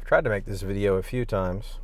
Tried to make this video a few times.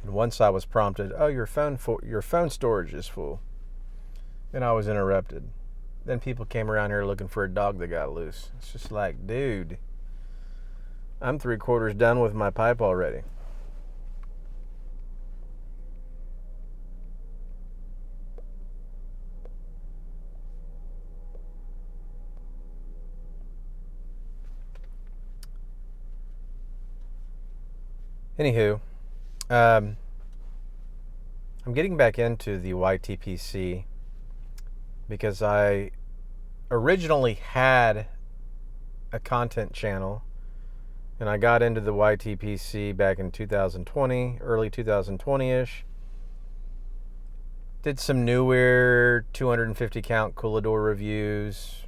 And once I was prompted, "Oh, your phone storage is full." Then I was interrupted. Then people came around here looking for a dog that got loose. It's just like, dude, I'm 3/4 done with my pipe already. Anywho, I'm getting back into the YTPC because I originally had a content channel, and I got into the YTPC back in 2020, early 2020-ish. Did some newer 250 count Coolador reviews,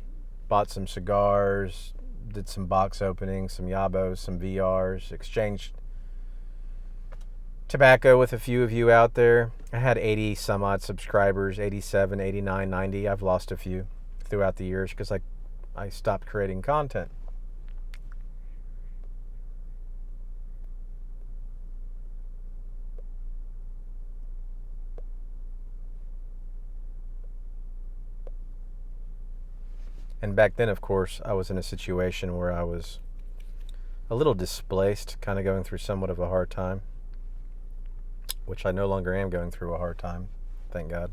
bought some cigars, did some box openings, some Yabos, some VRs, exchanged tobacco with a few of you out there. I had 80 some odd subscribers, 87, 89, 90. I've lost a few throughout the years because I stopped creating content. And back then, of course, I was in a situation where I was a little displaced, kind of going through somewhat of a hard time, which I no longer am going through a hard time, thank God.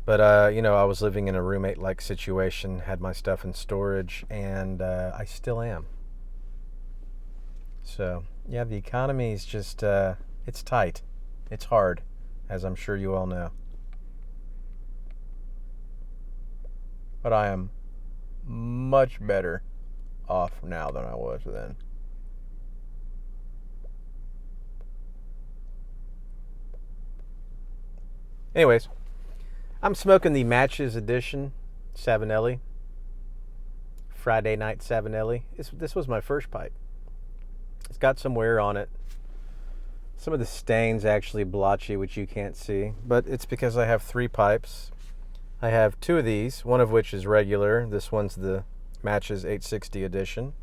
But, I was living in a roommate-like situation, had my stuff in storage, and I still am. So, yeah, the economy is just, it's tight. It's hard, as I'm sure you all know. But I am much better off now than I was then. Anyways, I'm smoking the Matches Edition Savinelli. Friday night Savinelli. This was my first pipe. It's got some wear on it. Some of the stains actually blotchy, which you can't see. But it's because I have 3 pipes. I have 2 of these, one of which is regular. This one's the Matches 860 edition.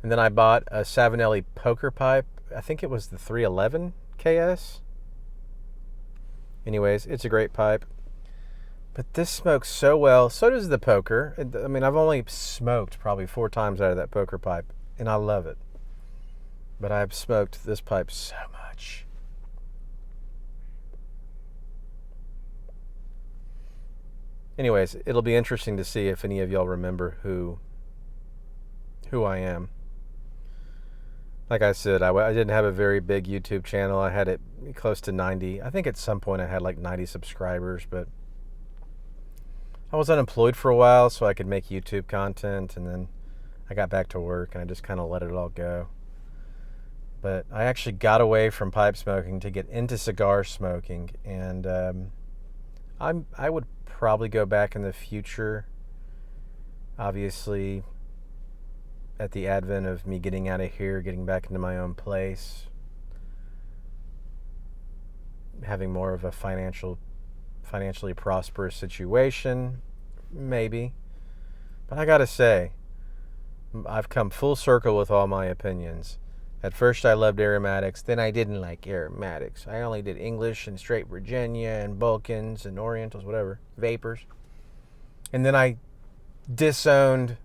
And then I bought a Savinelli poker pipe. I think it was the 311 KS. Anyways, it's a great pipe. But this smokes so well. So does the poker. I mean, I've only smoked probably 4 times out of that poker pipe, and I love it. But I've smoked this pipe so much. Anyways, it'll be interesting to see if any of y'all remember who I am. Like I said, I didn't have a very big YouTube channel. I had it close to 90. I think at some point I had like 90 subscribers, but I was unemployed for a while, so I could make YouTube content, and then I got back to work, and I just kind of let it all go. But I actually got away from pipe smoking to get into cigar smoking, and I would probably go back in the future, obviously at the advent of me getting out of here, getting back into my own place, having more of a financially prosperous situation, maybe. But I gotta say, I've come full circle with all my opinions. At first I loved aromatics, then I didn't like aromatics. I only did English and straight Virginia and Balkans and Orientals, whatever, vapors. And then I disowned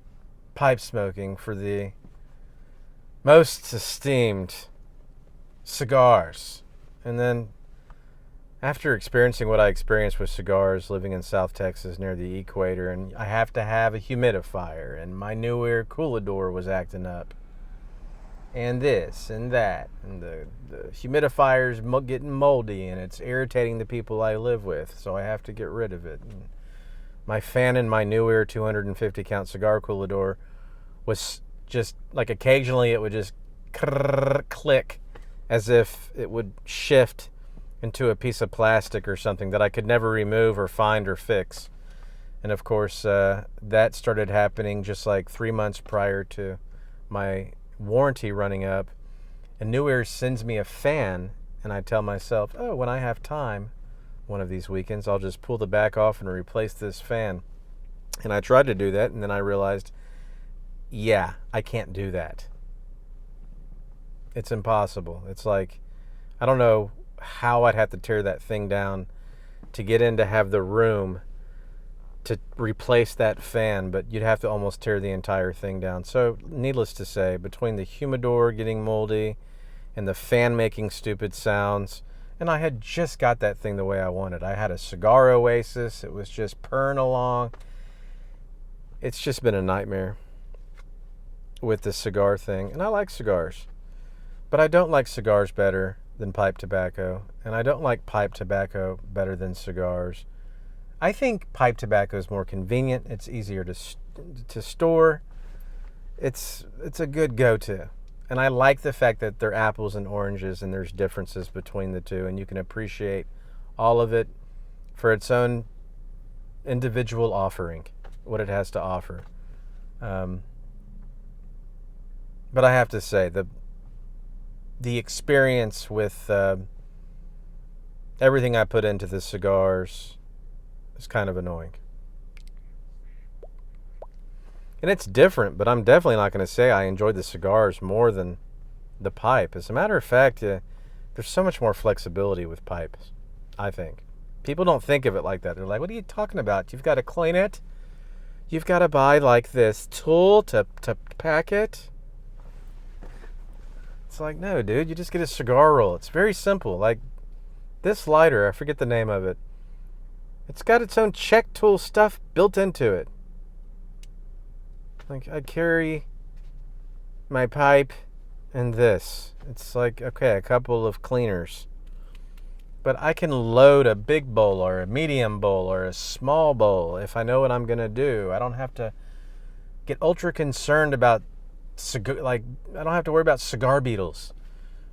pipe smoking for the most esteemed cigars. And then after experiencing what I experienced with cigars, living in South Texas near the equator, and I have to have a humidifier, and my new air Coolador was acting up, and this and that, and the humidifier's getting moldy, and it's irritating the people I live with, so I have to get rid of it. And my fan in my new air 250 count cigar Coolador was just like, occasionally it would just click as if it would shift into a piece of plastic or something that I could never remove or find or fix. And of course, that started happening just like 3 months prior to my warranty running up. And New Air sends me a fan, and I tell myself, oh, when I have time, one of these weekends. I'll just pull the back off and replace this fan. And I tried to do that, and then I realized, yeah, I can't do that. It's impossible. It's like, I don't know how I'd have to tear that thing down to get in to have the room to replace that fan, but you'd have to almost tear the entire thing down. So, needless to say, between the humidor getting moldy and the fan making stupid sounds, and I had just got that thing the way I wanted. I had a cigar oasis. It was just purring along. It's just been a nightmare with the cigar thing. And I like cigars, but I don't like cigars better than pipe tobacco, and I don't like pipe tobacco better than cigars. I think pipe tobacco is more convenient. It's easier to store. It's a good go-to. And I like the fact that they're apples and oranges and there's differences between the two, and you can appreciate all of it for its own individual offering, what it has to offer. But I have to say, the experience with everything I put into the cigars is kind of annoying. And it's different, but I'm definitely not going to say I enjoyed the cigars more than the pipe. As a matter of fact, there's so much more flexibility with pipes, I think. People don't think of it like that. They're like, what are you talking about? You've got to clean it. You've got to buy like this tool to pack it. It's like, no, dude, you just get a cigar roll. It's very simple. Like this lighter, I forget the name of it. It's got its own check tool stuff built into it. Like, I carry my pipe and this. It's like, okay, a couple of cleaners. But I can load a big bowl or a medium bowl or a small bowl if I know what I'm going to do. I don't have to get ultra concerned about I don't have to worry about cigar beetles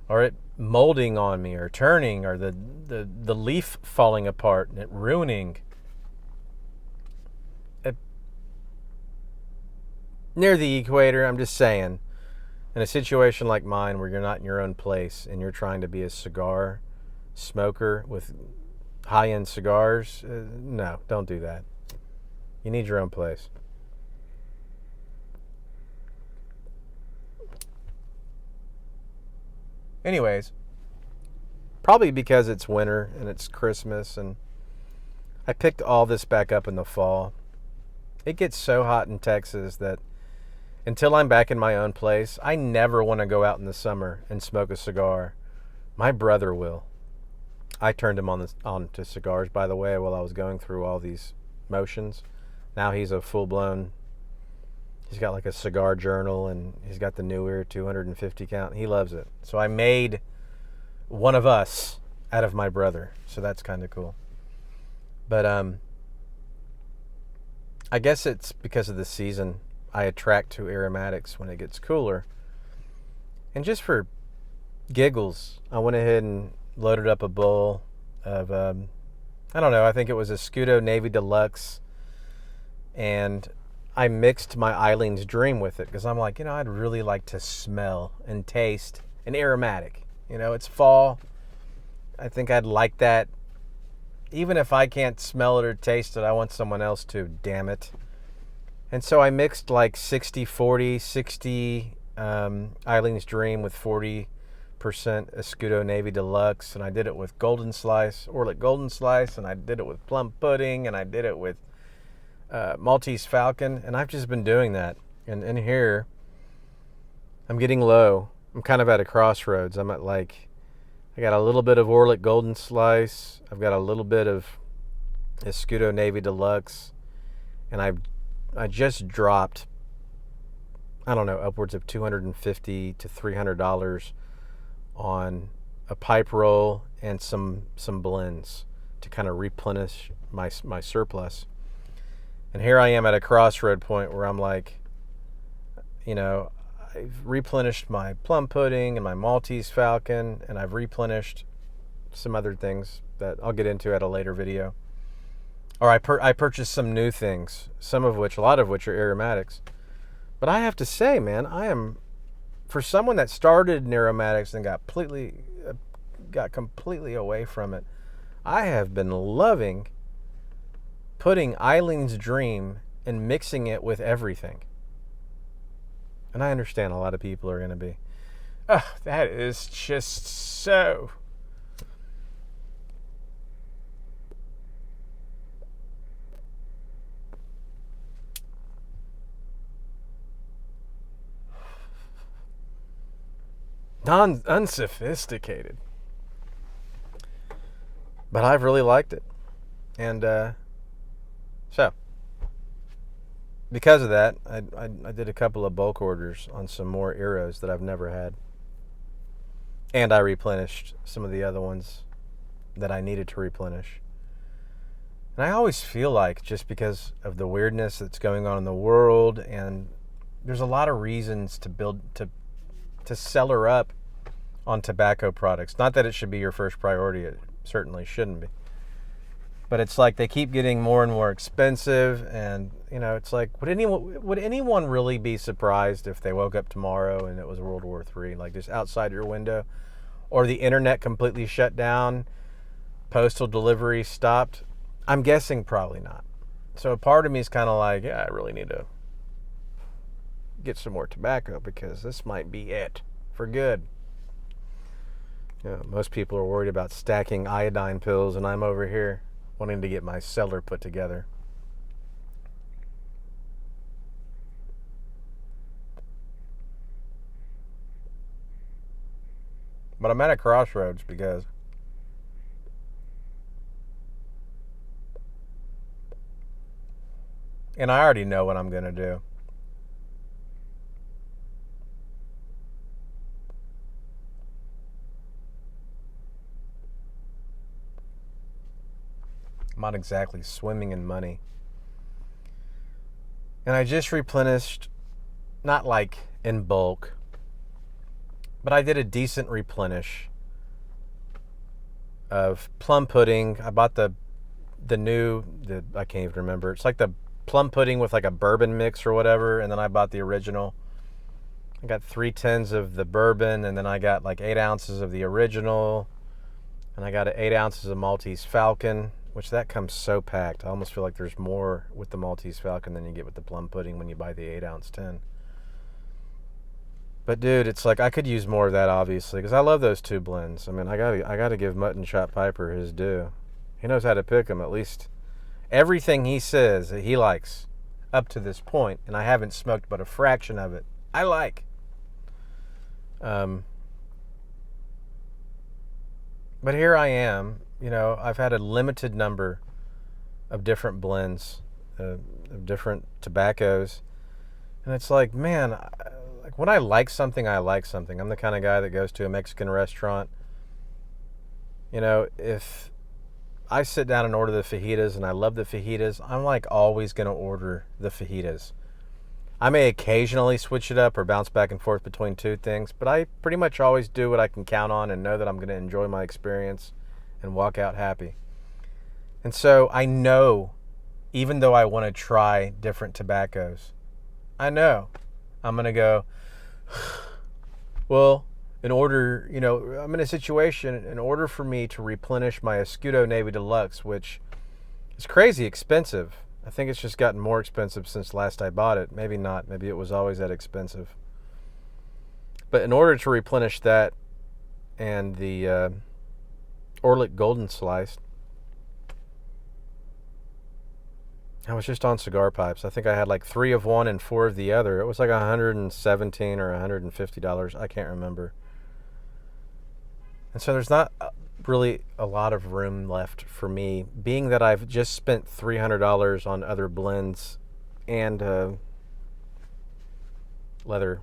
or it molding on me or turning or the leaf falling apart and it ruining. Near the equator, I'm just saying, in a situation like mine where you're not in your own place and you're trying to be a cigar smoker with high-end cigars, no, don't do that. You need your own place. Anyways, probably because it's winter and it's Christmas and I picked all this back up in the fall. It gets so hot in Texas that until I'm back in my own place, I never want to go out in the summer and smoke a cigar. My brother will. I turned him on to cigars, by the way, while I was going through all these motions. Now he's a full-blown, he's got like a cigar journal and he's got the newer 250 count. He loves it. So I made one of us out of my brother. So that's kind of cool. But I guess it's because of the season. I attract to aromatics when it gets cooler. And just for giggles, I went ahead and loaded up a bowl of, I don't know, I think it was a Scudo Navy Deluxe. And I mixed my Eileen's Dream with it because I'm like, I'd really like to smell and taste an aromatic. It's fall. I think I'd like that. Even if I can't smell it or taste it, I want someone else to, damn it. And so I mixed like 60-40, 60 Eileen's Dream with 40% Escudo Navy Deluxe. And I did it with Golden Slice, Orlick Golden Slice. And I did it with Plum Pudding. And I did it with Maltese Falcon. And I've just been doing that. And in here, I'm getting low. I'm kind of at a crossroads. I'm at I got a little bit of Orlick Golden Slice. I've got a little bit of Escudo Navy Deluxe. And I just dropped, I don't know, upwards of $250 to $300 on a pipe roll and some blends to kind of replenish my surplus. And here I am at a crossroad point where I'm like, I've replenished my Plum Pudding and my Maltese Falcon, and I've replenished some other things that I'll get into at a later video. Or I purchased some new things, a lot of which are aromatics. But I have to say, man, I am, for someone that started in aromatics and got completely away from it, I have been loving putting Eileen's Dream and mixing it with everything. And I understand a lot of people are going to be, oh, that is just so... unsophisticated. But I've really liked it. And so, because of that, I did a couple of bulk orders on some more Eros that I've never had. And I replenished some of the other ones that I needed to replenish. And I always feel like, just because of the weirdness that's going on in the world, and there's a lot of reasons to celler up on tobacco products. Not that it should be your first priority. It certainly shouldn't be. But it's like they keep getting more and more expensive, and it's like, would anyone really be surprised if they woke up tomorrow and it was World War III, like just outside your window, or the internet completely shut down, postal delivery stopped? I'm guessing probably not. So a part of me is kind of like, yeah, I really need to get some more tobacco because this might be it for good. Most people are worried about stacking iodine pills, and I'm over here wanting to get my cellar put together. But I'm at a crossroads because and I already know what I'm going to do. I'm not exactly swimming in money. And I just replenished, not like in bulk, but I did a decent replenish of plum pudding. I bought the I can't even remember. It's like the plum pudding with like a bourbon mix or whatever, and then I bought the original. I got 3 tins of the bourbon, and then I got like 8 ounces of the original, and I got 8 ounces of Maltese Falcon, which that comes so packed. I almost feel like there's more with the Maltese Falcon than you get with the plum pudding when you buy the 8-ounce tin. But dude, it's like I could use more of that, obviously, because I love those 2 blends. I mean, I gotta give Mutton Chop Piper his due. He knows how to pick them, at least everything he says that he likes up to this point, and I haven't smoked but a fraction of it, I like. But here I am, I've had a limited number of different blends, of different tobaccos, and it's like, man, like when I like something, I like something. I'm the kind of guy that goes to a Mexican restaurant. If I sit down and order the fajitas and I love the fajitas, I'm like always going to order the fajitas. I may occasionally switch it up or bounce back and forth between 2 things, but I pretty much always do what I can count on and know that I'm going to enjoy my experience and walk out happy. And so I know, even though I want to try different tobaccos, I know I'm going to go, well, I'm in a situation, in order for me to replenish my Escudo Navy Deluxe, which is crazy expensive. I think it's just gotten more expensive since last I bought it. Maybe not. Maybe it was always that expensive. But in order to replenish that and the Orlik Golden Slice, I was just on cigar pipes. I think I had like 3 of one and 4 of the other. It was like $117 or $150. I can't remember. And so there's not really a lot of room left for me, being that I've just spent $300 on other blends and leather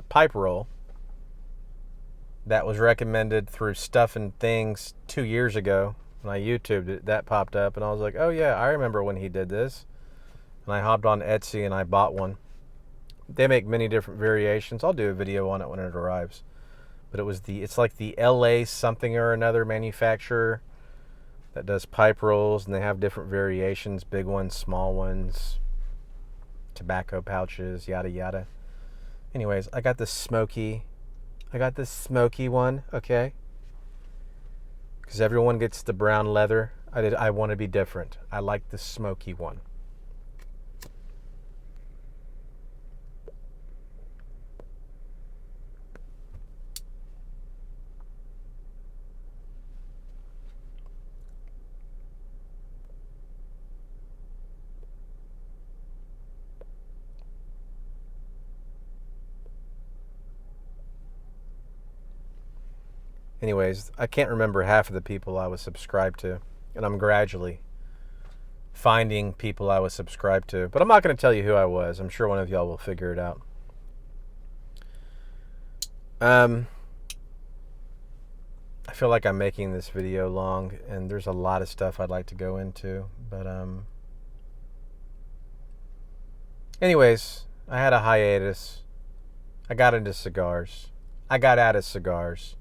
pipe roll that was recommended through Stuff and Things 2 years ago. When I YouTubed it, that popped up, and I was like, oh yeah, I remember when he did this. And I hopped on Etsy and I bought one. They make many different variations. I'll do a video on it when it arrives. But it's like the LA something or another manufacturer that does pipe rolls, and they have different variations, big ones, small ones, tobacco pouches, yada yada. Anyways, I got this smoky one, okay? because everyone gets the brown leather. I want to be different. I like the smoky one. Anyways, I can't remember half of the people I was subscribed to, and I'm gradually finding people I was subscribed to. But I'm not going to tell you who I was. I'm sure one of y'all will figure it out. I feel like I'm making this video long, and there's a lot of stuff I'd like to go into. But anyways, I had a hiatus. I got into cigars. I got out of cigars.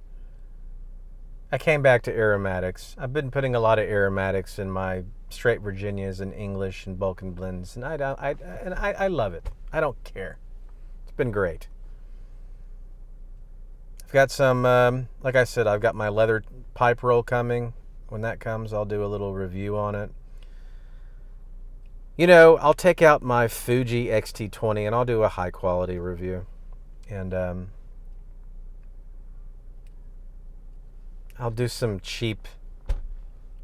I came back to aromatics. I've been putting a lot of aromatics in my straight Virginias and English and Balkan blends, and I love it. I don't care. It's been great. I've got some, like I said, I've got my leather pipe roll coming. When that comes, I'll do a little review on it. You know, I'll take out my Fuji XT20 and I'll do a high quality review. And I'll do some cheap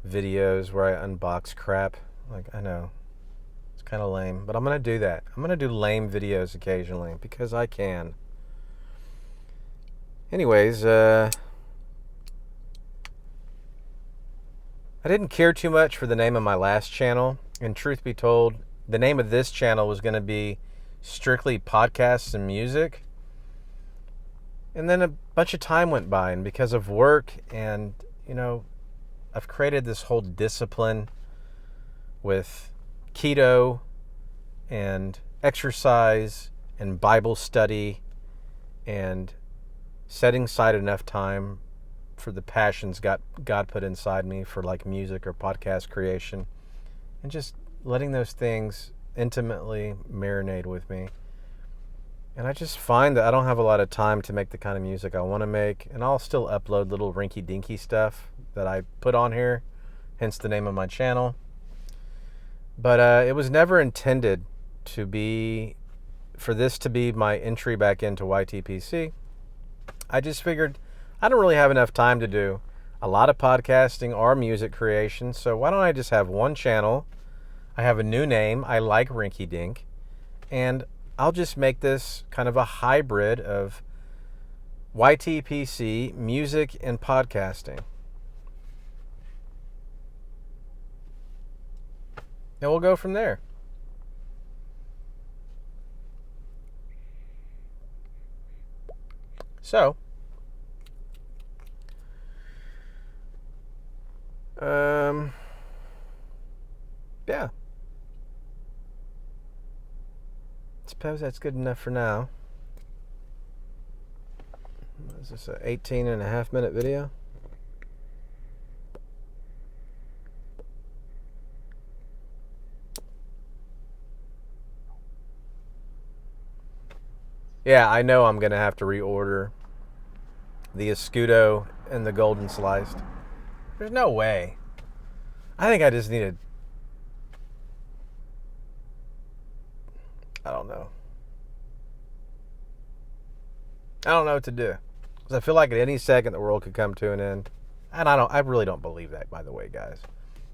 videos where I unbox crap. Like, I know, it's kind of lame, but I'm going to do that. I'm going to do lame videos occasionally because I can. Anyways, I didn't care too much for the name of my last channel. And truth be told, the name of this channel was going to be strictly podcasts and music. And then a bunch of time went by, and because of work and, you know, I've created this whole discipline with keto and exercise and Bible study and setting aside enough time for the passions God put inside me for like music or podcast creation, and just letting those things intimately marinate with me. And I just find that I don't have a lot of time to make the kind of music I want to make. And I'll still upload little Rinky Dinky stuff that I put on here, hence the name of my channel. But it was never intended to be, for this to be my entry back into YTPC. I just figured I don't really have enough time to do a lot of podcasting or music creation. So why don't I just have one channel? I have a new name. I like Rinky Dink. And I'll just make this kind of a hybrid of YTPC, music, and podcasting. And we'll go from there. So, yeah. Suppose that's good enough for now. Is this an 18.5-minute video? Yeah, I know I'm going to have to reorder the Escudo and the Golden Sliced. There's no way. I think I just needed... I don't know. I don't know what to do. Because I feel like at any second the world could come to an end. And I really don't believe that, by the way, guys.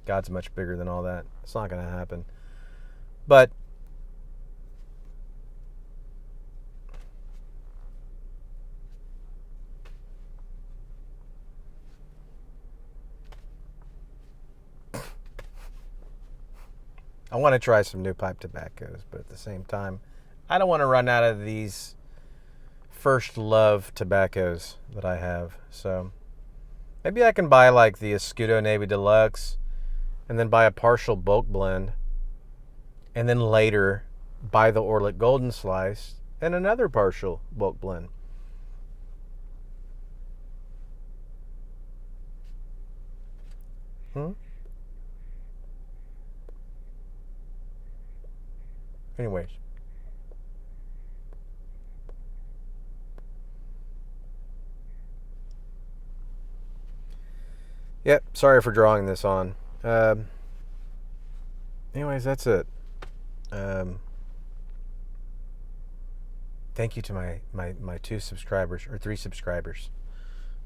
God's much bigger than all that. It's not going to happen. But I want to try some new pipe tobaccos, but at the same time, I don't want to run out of these first love tobaccos that I have. So maybe I can buy like the Escudo Navy Deluxe and then buy a partial bulk blend, and then later buy the Orlik Golden Slice and another partial bulk blend. Anyways. Yep, sorry for drawing this on. Anyways, that's it. Thank you to my 2 subscribers, or 3 subscribers.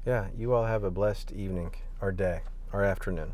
Yeah, you all have a blessed evening, or day, or afternoon.